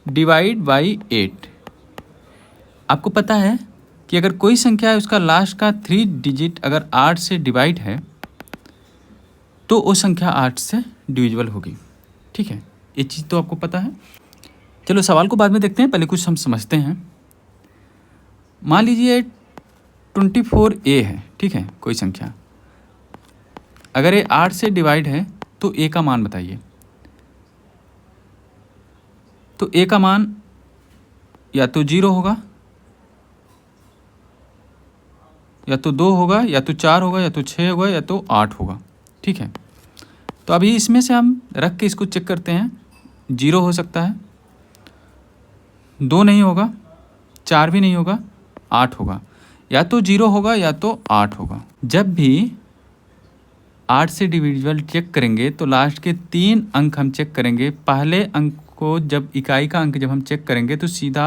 Divide by 8। आपको पता है कि अगर कोई संख्या है उसका लास्ट का 3 डिजिट अगर 8 से डिवाइड है तो वो संख्या 8 से डिविजिबल होगी। ठीक है, ये चीज़ तो आपको पता है। चलो सवाल को बाद में देखते हैं, पहले कुछ हम समझते हैं। मान लीजिए 24A है, ठीक है, कोई संख्या अगर ये 8 से डिवाइड है तो A का मान बताइए। तो A का मान या तो 0 होगा, या तो 2 होगा, या तो 4 होगा, या तो 6 होगा, या तो 8 होगा। ठीक है, तो अभी इसमें से हम रख के इसको चेक करते हैं। 0 हो सकता है, 2 नहीं होगा, 4 भी नहीं होगा, 8 होगा। या तो 0 होगा या तो 8 होगा। जब भी 8 से डिविजिबल चेक करेंगे तो लास्ट के 3 अंक हम चेक करेंगे। पहले अंक को जब इकाई का अंक जब हम चेक करेंगे तो सीधा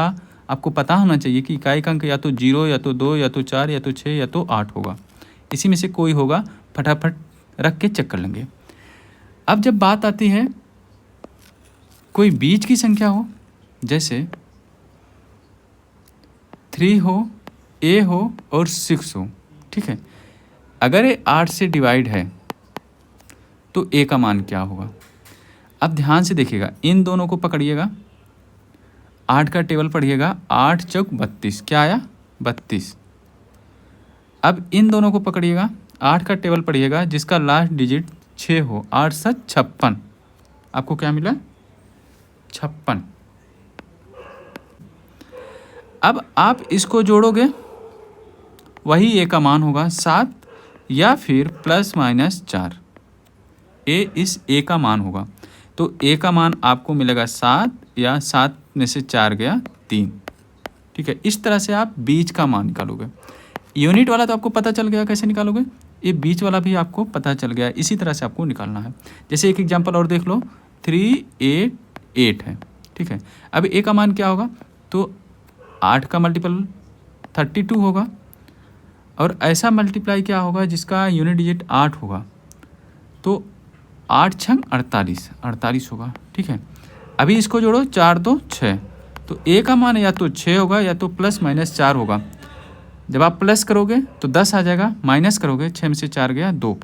आपको पता होना चाहिए कि इकाई का अंक या तो 0 या तो 2 या तो 4 या तो 6 या तो 8 होगा। इसी में से कोई होगा, फटाफट रख के चेक कर लेंगे। अब जब बात आती है कोई बीच की संख्या हो, जैसे 3 हो, A हो और 6 हो, ठीक है, अगर ये 8 से डिवाइड है तो A का मान क्या होगा। अब ध्यान से देखिएगा, इन दोनों को पकड़िएगा, 8 का टेबल पढ़िएगा, 8 चौक 32, क्या आया 32। अब इन दोनों को पकड़िएगा, 8 का टेबल पढ़िएगा जिसका लास्ट डिजिट 6 हो, 8 7 56, आपको क्या मिला 56। अब आप इसको जोड़ोगे, वही A का मान होगा 7 या फिर ±4। A इस A का मान होगा, तो A का मान आपको मिलेगा 7 या 7 में से 4 गया 3। ठीक है, इस तरह से आप बीच का मान निकालोगे। यूनिट वाला तो आपको पता चल गया कैसे निकालोगे, ये बीच वाला भी आपको पता चल गया, इसी तरह से आपको निकालना है। जैसे एक एग्जांपल और देख लो, 3 8 8 है, ठीक है। अब A का मान क्या होगा, तो 8 का मल्टीपल 32 होगा, और ऐसा मल्टीप्लाई क्या होगा जिसका यूनिट डिजिट 8 होगा, तो 8 छंग 48, 48 होगा। ठीक है, अभी इसको जोड़ो, 4 2 6, तो A का मान या तो 6 होगा या तो ±4 होगा। जब आप प्लस करोगे तो 10 आ जाएगा, माइनस करोगे 6 में से 4 गया 2,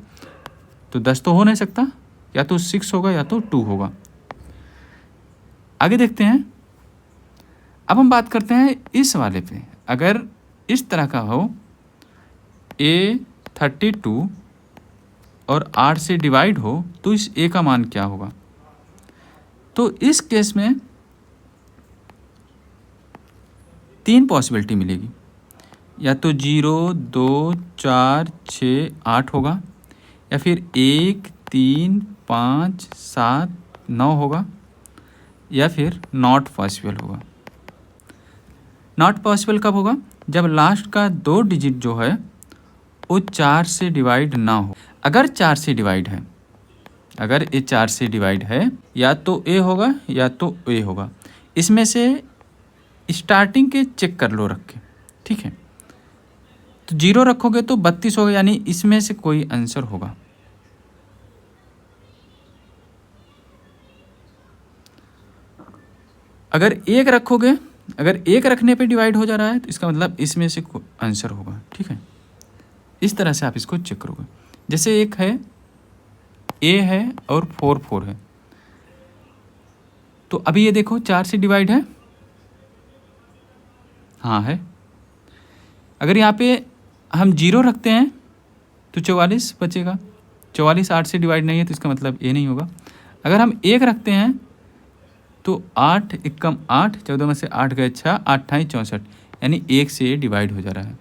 तो 10 तो हो नहीं सकता, या तो 6 होगा या तो 2 होगा। आगे देखते हैं। अब हम बात करते हैं इस वाले पे, अगर इस तरह का हो A 32 और 8 से डिवाइड हो तो इस A का मान क्या होगा। तो इस केस में 3 पॉसिबिलिटी मिलेगी, या तो 0 2 4 6 8 होगा, या फिर 1 3 5 7 9 होगा, या फिर नॉट पॉसिबल होगा। नॉट पॉसिबल कब होगा, जब लास्ट का 2 डिजिट जो है वो 4 से डिवाइड ना हो। अगर 4 से डिवाइड है, अगर ये 4 से डिवाइड है, या तो A होगा या तो A होगा। इसमें से स्टार्टिंग के चेक कर लो रख के, ठीक है। तो 0 रखोगे तो 32 होगा, यानी इसमें से कोई आंसर होगा। अगर 1 रखोगे, अगर 1 रखने पे डिवाइड हो जा रहा है तो इसका मतलब इसमें से आंसर होगा। ठीक है, इस तरह से आप इसको चेक करोगे। जैसे एक है A है और 4 4 है, तो अभी ये देखो 4 से डिवाइड है, हाँ है। अगर यहाँ पे हम 0 रखते हैं तो 44 बचेगा, 44 8 से डिवाइड नहीं है तो इसका मतलब A नहीं होगा। अगर हम 1 रखते हैं तो 8 एकम 8, 14 में से 8 गए 6, 8 8 64, यानी 1 से डिवाइड हो जा रहा है।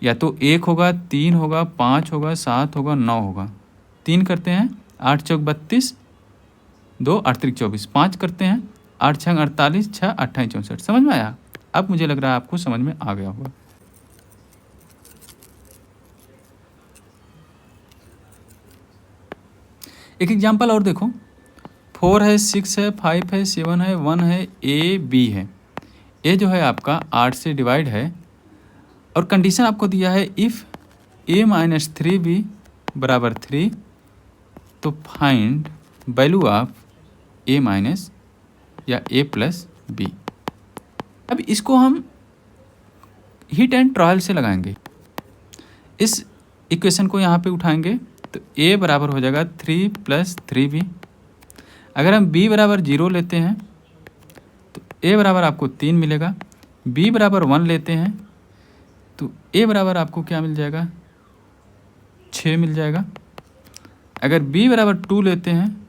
या तो 1 होगा, 3 होगा, 5 होगा, 7 होगा, 9 होगा। 3 करते हैं, 8 चौक 32, 2 8 3 24, 5 करते हैं, 8 छंग 48, 6 28 64। समझ में आया? अब मुझे लग रहा है आपको समझ में आ गया होगा। एक एग्जांपल और देखो, 4 है, 6 है, 5 है, 7 है, 1 है, A B है। A जो है आपका 8 से डिवाइड है, और कंडीशन आपको दिया है इफ़ A - 3B = 3, तो फाइंड वैल्यू ऑफ A- या A+ बी। अब इसको हम हीट एंड ट्रायल से लगाएंगे। इस इक्वेशन को यहाँ पे उठाएंगे तो a बराबर हो जाएगा 3 + 3b। अगर हम b बराबर 0 लेते हैं तो a बराबर आपको 3 मिलेगा। b बराबर 1 लेते हैं तो a बराबर आपको क्या मिल जाएगा, 6 मिल जाएगा। अगर b बराबर 2 लेते हैं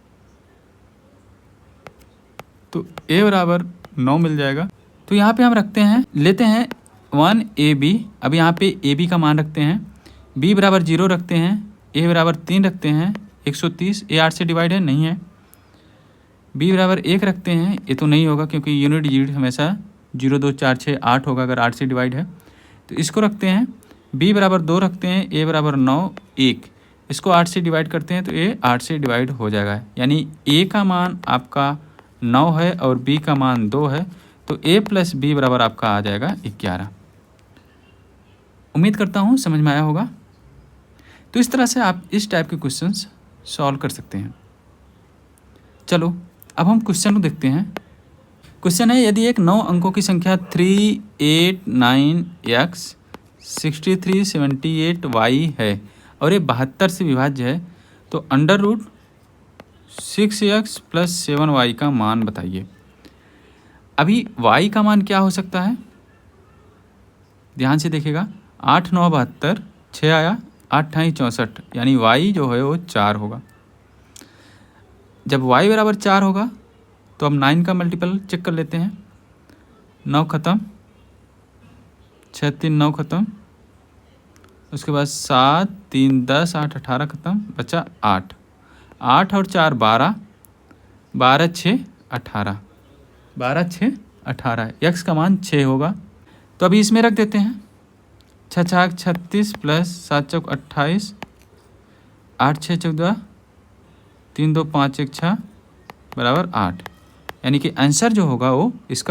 तो a बराबर 9 मिल जाएगा। तो यहाँ पे हम लेते हैं 1ab। अब यहाँ पे ab का मान रखते हैं, b बराबर 0 रखते हैं, a बराबर 3 रखते हैं, 130। a 8 से डिवाइड है, नहीं है। b बराबर 1 रखते हैं, ये तो नहीं होगा क्योंकि यूनिट डिजिट हमेशा 0 2 4 6 8 होगा अगर 8 से डिवाइड है। तो इसको रखते हैं, b बराबर 2 रखते हैं, a बराबर 9 1। इसको 8 से डिवाइड करते हैं तो ये 8 से डिवाइड हो जाएगा। यानी a का मान आपका 9 है और b का मान 2 है, तो a + b बराबर आपका आ जाएगा 11। उम्मीद करता हूँ समझ में आया होगा। तो इस तरह से आप इस टाइप के क्वेश्चंस सॉल्व कर सकते हैं। चलो अब हम क्वेश्चन को देखते हैं। क्वेश्चन है, यदि एक 9 अंकों की संख्या 389x 6378y है और ये 72 से विभाज्य है तो √6x + 7y का मान बताइए। अभी y का मान क्या हो सकता है, ध्यान से देखिएगा। 8 9 72, 6 आया, 8 × 64, यानी y जो है वो 4 होगा। जब y बराबर 4 होगा तो हम 9 का मल्टीपल चेक कर लेते हैं। 9 ख़त्म, 6 3 9 ख़त्म, उसके बाद 7 3 10 8 18 ख़त्म, बचा 8। 8 और 4 12, 12 6 18, 12 6 18। x का मान 6 होगा। तो अभी इसमें रख देते हैं। 6 6 36 + 7 चौक 28, 8 6 14, 3 2 5 1 6 बराबर 8। यानी कि आंसर जो होगा वो इसका